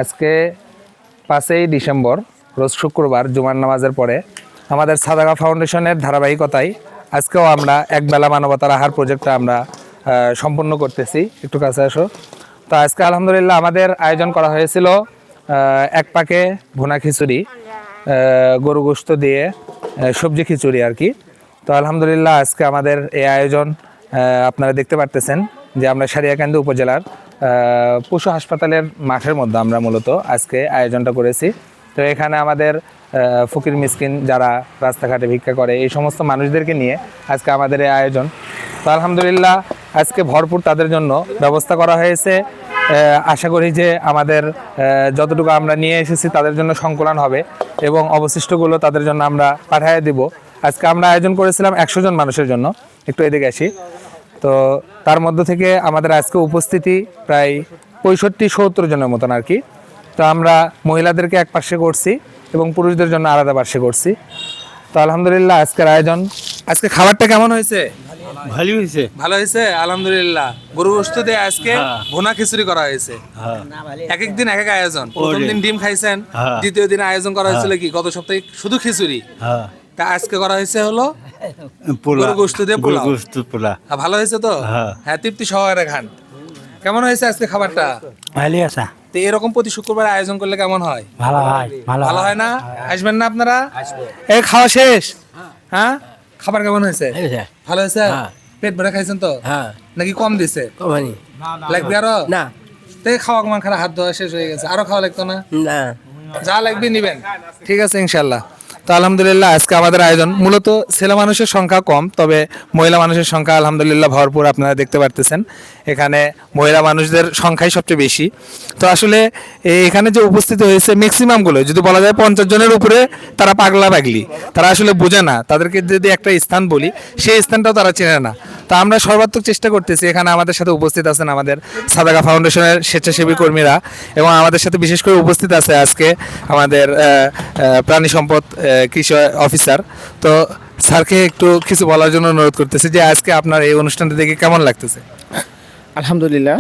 আজকে 5ই ডিসেম্বর রোজ শুক্রবার জুমার নামাজের পরে আমাদের সাদাকা ফাউন্ডেশনের ধারাবাহিকতায় আজকেও আমরা একবেলা মানবতার আহার প্রজেক্টটা আমরা সম্পূর্ণ করতেছি। একটু কাছে আসো। তো আজকে আলহামদুলিল্লাহ আমাদের আয়োজন করা হয়েছিল এক পাকে ভুনা খিচুড়ি, গরু গোশত দিয়ে সবজি খিচুড়ি আর কি। তো আলহামদুলিল্লাহ আজকে আমাদের এই আয়োজন আপনারা দেখতে পারতেছেন যে আমরা সারিয়াকান্দি উপজেলার পশু হাসপাতালের মাঠের মধ্যে আমরা মূলত আজকে আয়োজনটা করেছি। তো এখানে আমাদের ফকির মিসকিন যারা রাস্তাঘাটে ভিক্ষা করে এই সমস্ত মানুষদেরকে নিয়ে আজকে আমাদের এই আয়োজন। তো আলহামদুলিল্লাহ আজকে ভরপুর তাদের জন্য ব্যবস্থা করা হয়েছে। আশা করি যে আমাদের যতটুকু আমরা নিয়ে এসেছি তাদের জন্য সংকলন হবে এবং অবশিষ্টগুলো তাদের জন্য আমরা পাঠিয়ে দিব। আজকে আমরা আয়োজন করেছিলাম 100 জন মানুষের জন্য। একটু এদিকে আসি। তো তার মধ্য থেকে আমাদের আজকে উপস্থিতি প্রায় 65-70 জনের মতন আর কি। তো আমরা মহিলাদেরকে এক পাশে করছি এবং পুরুষদের জন্য আলাদা পাশে করছি। তো আলহামদুলিল্লাহ আজকের আয়োজন। আজকে খাবারটা কেমন হয়েছে? ভালো হয়েছে। ভালো হয়েছে আলহামদুলিল্লাহ। গরু গোশত দিয়ে আজকে ভুনা খিচুড়ি করা হয়েছে। এক এক দিন এক এক আয়োজন। প্রথম দিন ডিম খাইছেন, দ্বিতীয় দিন আয়োজন করা হয়েছিল কি গত সপ্তাহে শুধু খিচুড়ি। তা আজকে করা হয়েছে হলো গরু গোশত দিয়ে পোলাও। ভালো হয়েছে তো? হ্যাঁ, তৃপ্তি সহকারে খান। কেমন হয়েছে আজকে খাবারটা? ভালো আছে। তো এরকম প্রতি শুক্রবার আয়োজন করলে কেমন হয়? ভালো হয়। ভালো হয় না? আসবেন না আপনারা? এই খাওয়া শেষ? হ্যাঁ, খাবার কেমন হয়েছে? ভালো হয়েছে? পেট ভরে খাইছেন তো? নাকি কম দিছে? লাগবে আরো? না, তো খাওয়া কমান খারাপ, হাত ধোয়া শেষ হয়ে গেছে, আরো খাওয়া লাগতো না? না, যা লাগবে নিবেন। ঠিক আছে ইনশাল্লাহ। তো আলহামদুলিল্লাহ আজকে আমাদের আয়োজন মূলত ছেলে মানুষের সংখ্যা কম, তবে মহিলা মানুষের সংখ্যা আলহামদুলিল্লাহ ভরপুর। আপনারা দেখতে পারতেছেন এখানে মহিলা মানুষদের সংখ্যাই সবচেয়ে বেশি। তো আসলে এখানে যে উপস্থিত হয়েছে ম্যাক্সিমামগুলো যদি বলা যায় 50 জনের উপরে, তারা পাগলা পাগলি, তারা আসলে বোঝে না। তাদেরকে যদি একটা স্থান বলি সেই স্থানটাও তারা চেনে না। তো আমরা সর্বাত্মক চেষ্টা করতেছি। এখানে আমাদের সাথে উপস্থিত আছেন আমাদের সাদাকা ফাউন্ডেশনের স্বেচ্ছাসেবী কর্মীরা এবং আমাদের সাথে বিশেষ করে উপস্থিত আছে আজকে আমাদের প্রাণী সম্পদ কৃষি অফিসার। তো স্যারকে একটু কিছু বলার জন্য অনুরোধ করতেছি যে আজকে আপনার এই অনুষ্ঠানটা দেখে কেমন লাগতেছে? আলহামদুলিল্লাহ,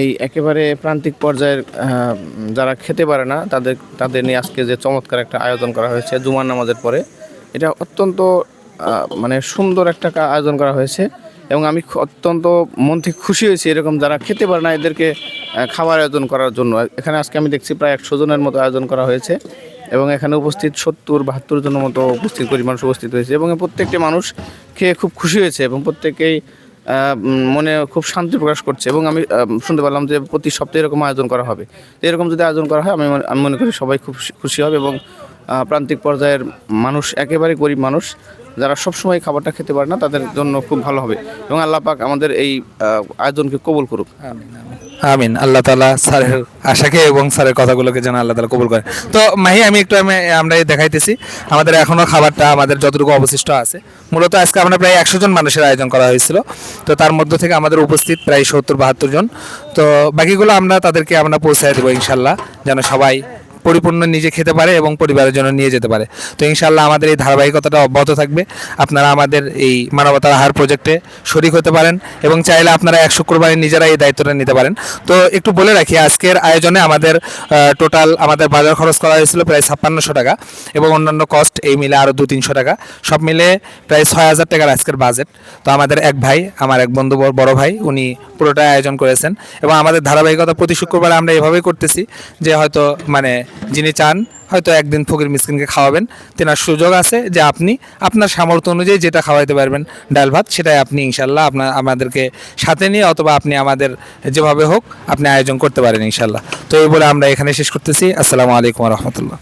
এই একেবারে প্রান্তিক পর্যায়ের যারা খেতে পারে না তাদের নিয়ে আজকে যে চমৎকার একটা আয়োজন করা হয়েছে জুমার নামাজের পরে, এটা অত্যন্ত মানে সুন্দর একটা আয়োজন করা হয়েছে এবং আমি অত্যন্ত মন থেকে খুশি হয়েছি। এরকম যারা খেতে পারে না এদেরকে খাবার আয়োজন করার জন্য এখানে আজকে আমি দেখছি প্রায় 100 জনের মতো আয়োজন করা হয়েছে এবং এখানে উপস্থিত 70-72 জনের মতো মানুষ উপস্থিত হয়েছে এবং প্রত্যেকটি মানুষ খেয়ে খুব খুশি হয়েছে এবং প্রত্যেকেই মনে খুব শান্তি প্রকাশ করছে এবং আমি শুনতে পারলাম যে প্রতি সপ্তাহে এরকম আয়োজন করা হবে। তো এরকম যদি আয়োজন করা হয় আমি মনে করি সবাই খুব খুশি হবে এবং প্রান্তিক পর্যায়ের মানুষ, একেবারে গরিব মানুষ যারা সবসময় খাবারটা খেতে পারে না তাদের জন্য খুব ভালো হবে এবং আল্লাহ পাক আমাদের এই আয়োজনকে কবুল করুক। আমিন। আল্লাহ তাআলা স্যারের আশাকে এবং স্যারের কথাগুলোকে যেন আল্লাহ তাআলা কবুল করে। তো মাহি, আমি একটু আমরা দেখাইতেছি আমাদের এখনো খাবারটা আমাদের যতটুকু অবশিষ্ট আছে। মূলত আজকে আমরা প্রায় 100 জন মানুষের আয়োজন করা হয়েছিল। তো তার মধ্য থেকে আমাদের উপস্থিত প্রায় 70-72 জন। তো বাকিগুলো আমরা তাদেরকে পৌঁছায় দেবো ইনশাল্লাহ, যেন সবাই পরিপূর্ণ নিজে খেতে পারে এবং পরিবারের জন্য নিয়ে যেতে পারে। তো ইনশাআল্লাহ আমাদের এই ধারাবাহিকতাটা অব্যাহত থাকবে। আপনারা আমাদের এই মানবতার আহার প্রজেক্টে শরিক হতে পারেন এবং চাইলে আপনারা এক শুক্রবারে নিজেরা এই দায়িত্বটা নিতে পারেন। তো একটু বলে রাখি, আজকের আয়োজনে আমাদের টোটাল আমাদের বাজার খরচ করা হয়েছিল প্রায় 5600 টাকা এবং অন্যান্য কস্ট এই মিলে আরও 200-300 টাকা, সব মিলে প্রায় 6000 টাকার আজকের বাজেট। তো আমাদের এক ভাই, আমার এক বন্ধু বড় ভাই, উনি পুরোটাই আয়োজন করেছেন এবং আমাদের ধারাবাহিকতা প্রতি শুক্রবারে আমরা এভাবেই করতেছি যে হয়তো যিনি চান হয়তো একদিন ফকির মিসকিনকে খাওয়াবেন, তেনার সুযোগ আছে যে আপনি আপনার সামর্থ্য অনুযায়ী যেটা খাওয়াইতে পারবেন ডাল ভাত, সেটাই আপনি ইনশাল্লাহ আমাদেরকে সাথে নিয়ে অথবা আপনি আমাদের যেভাবে হোক আপনি আয়োজন করতে পারেন ইনশাল্লাহ। তো এই বলে আমরা এখানে শেষ করতেছি। আসসালামু আলাইকুম ওয়া রাহমাতুল্লাহ।